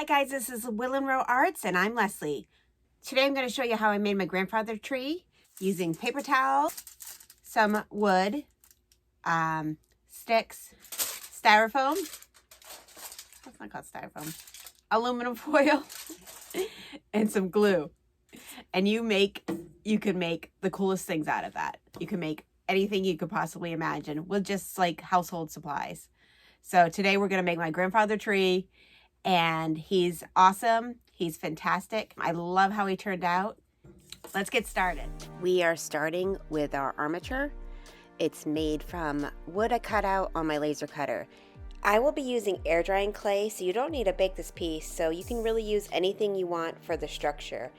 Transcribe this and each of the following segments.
Hi guys, this is Will and Row Arts and I'm Leslie. Today I'm going to show you how I made my grandfather tree using paper towel, some wood, sticks, styrofoam, that's not called styrofoam, aluminum foil, and some glue. And you can make the coolest things out of that. You can make anything you could possibly imagine with just like household supplies. So today we're going to make my grandfather tree. And he's awesome. He's fantastic. I love how he turned out. Let's get started. We are starting with our armature. It's made from wood I cut out on my laser cutter. I will be using air drying clay, so you don't need to bake this piece, so you can really use anything you want for the structure.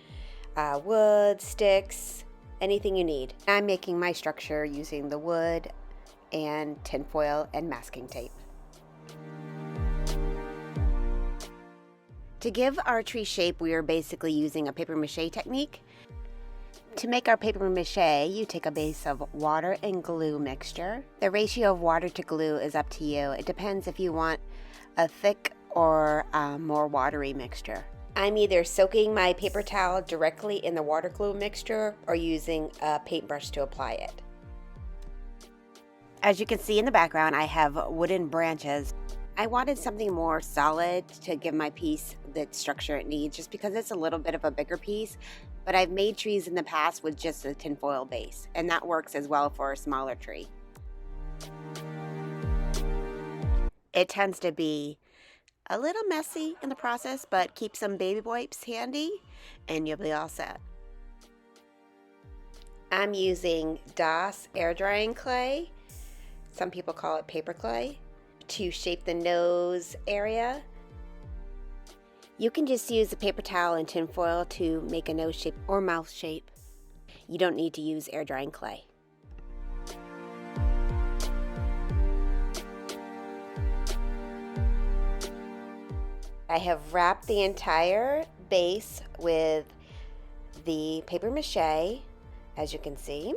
Wood, sticks, anything you need. I'm making my structure using the wood and tinfoil and masking tape. To give our tree shape, we are basically using a paper mache technique. To make our paper mache, you take a base of water and glue mixture. The ratio of water to glue is up to you. It depends if you want a thick or more watery mixture. I'm either soaking my paper towel directly in the water glue mixture or using a paintbrush to apply it. As you can see in the background, I have wooden branches. I wanted something more solid to give my piece the structure it needs, just because it's a little bit of a bigger piece, but I've made trees in the past with just a tinfoil base, and that works as well for a smaller tree. It tends to be a little messy in the process, but keep some baby wipes handy and you'll be all set. I'm using DOS air drying clay, some people call it paper clay, to shape the nose area. You can just use a paper towel and tinfoil to make a nose shape or mouth shape. You don't need to use air drying clay. I have wrapped the entire base with the paper mache, as you can see.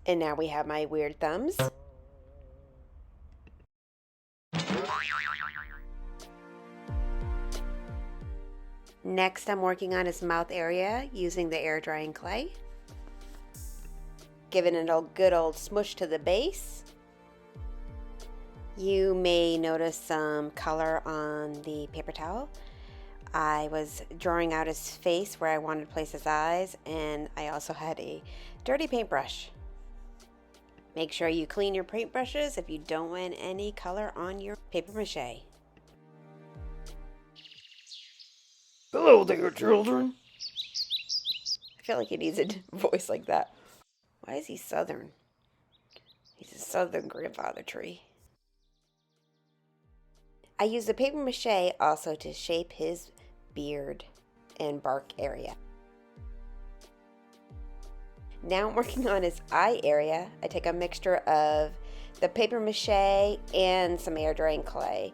And now we have my weird thumbs. Next, I'm working on his mouth area using the air drying clay. Giving it a good old smush to the base. You may notice some color on the paper towel. I was drawing out his face where I wanted to place his eyes, and I also had a dirty paintbrush. Make sure you clean your paintbrushes if you don't want any color on your paper mache. Hello there, children. I feel like he needs a voice like that. Why is he southern? He's a southern grandfather tree. I used the paper mache also to shape his beard and bark area. Now I'm working on his eye area. I take a mixture of the paper mache and some air drying clay.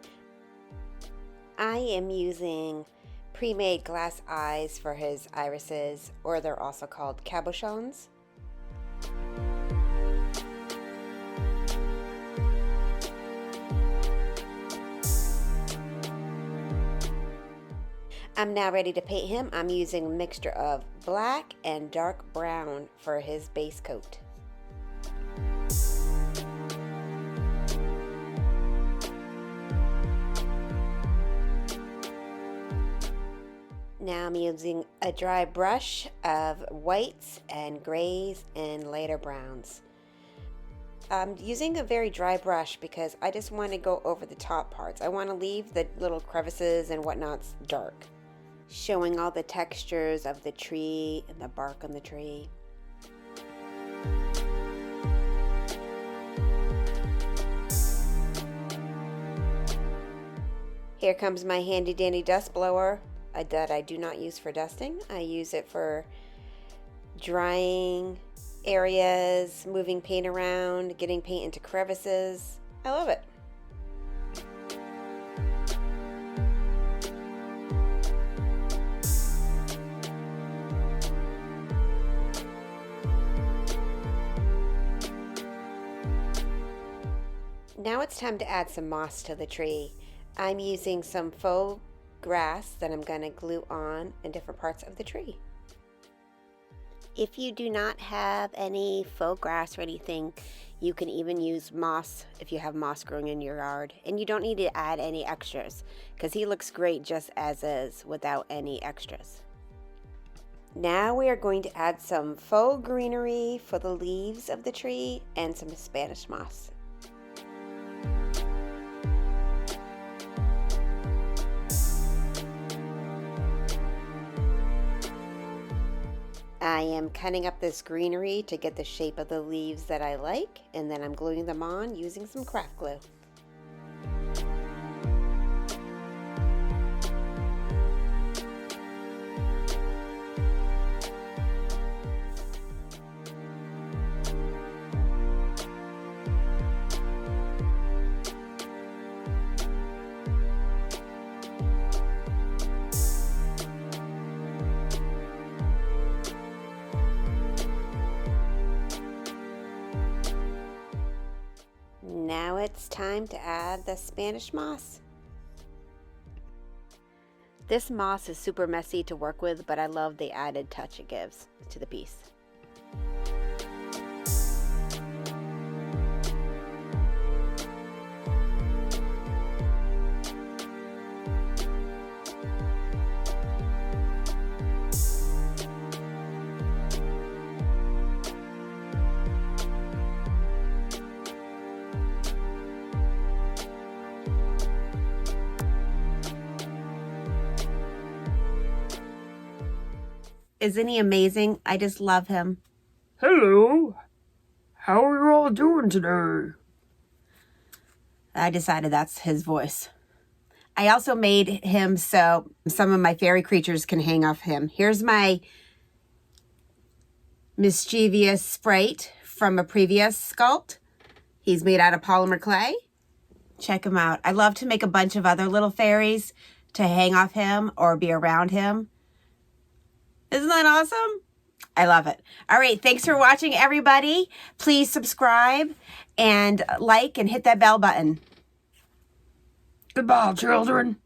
I am using pre-made glass eyes for his irises, or they're also called cabochons. I'm now ready to paint him. I'm using a mixture of black and dark brown for his base coat. Now I'm using a dry brush of whites and grays and lighter browns. I'm using a very dry brush because I just want to go over the top parts. I want to leave the little crevices and whatnots dark, showing all the textures of the tree and the bark on the tree. Here comes my handy dandy dust blower that I do not use for dusting. I use it for drying areas, moving paint around, getting paint into crevices. I love it. Now it's time to add some moss to the tree. I'm using some faux grass that I'm going to glue on in different parts of the tree. If you do not have any faux grass or anything, you can even use moss if you have moss growing in your yard. And you don't need to add any extras because he looks great just as is without any extras. Now we are going to add some faux greenery for the leaves of the tree and some Spanish moss. I am cutting up this greenery to get the shape of the leaves that I like, and then I'm gluing them on using some craft glue. Now it's time to add the Spanish moss. This moss is super messy to work with, but I love the added touch it gives to the piece. Isn't he amazing? I just love him. Hello. How are you all doing today? I decided that's his voice. I also made him so some of my fairy creatures can hang off him. Here's my mischievous sprite from a previous sculpt. He's made out of polymer clay. Check him out. I love to make a bunch of other little fairies to hang off him or be around him. Isn't that awesome? I love it. All right. Thanks for watching, everybody. Please subscribe and like and hit that bell button. Goodbye, children.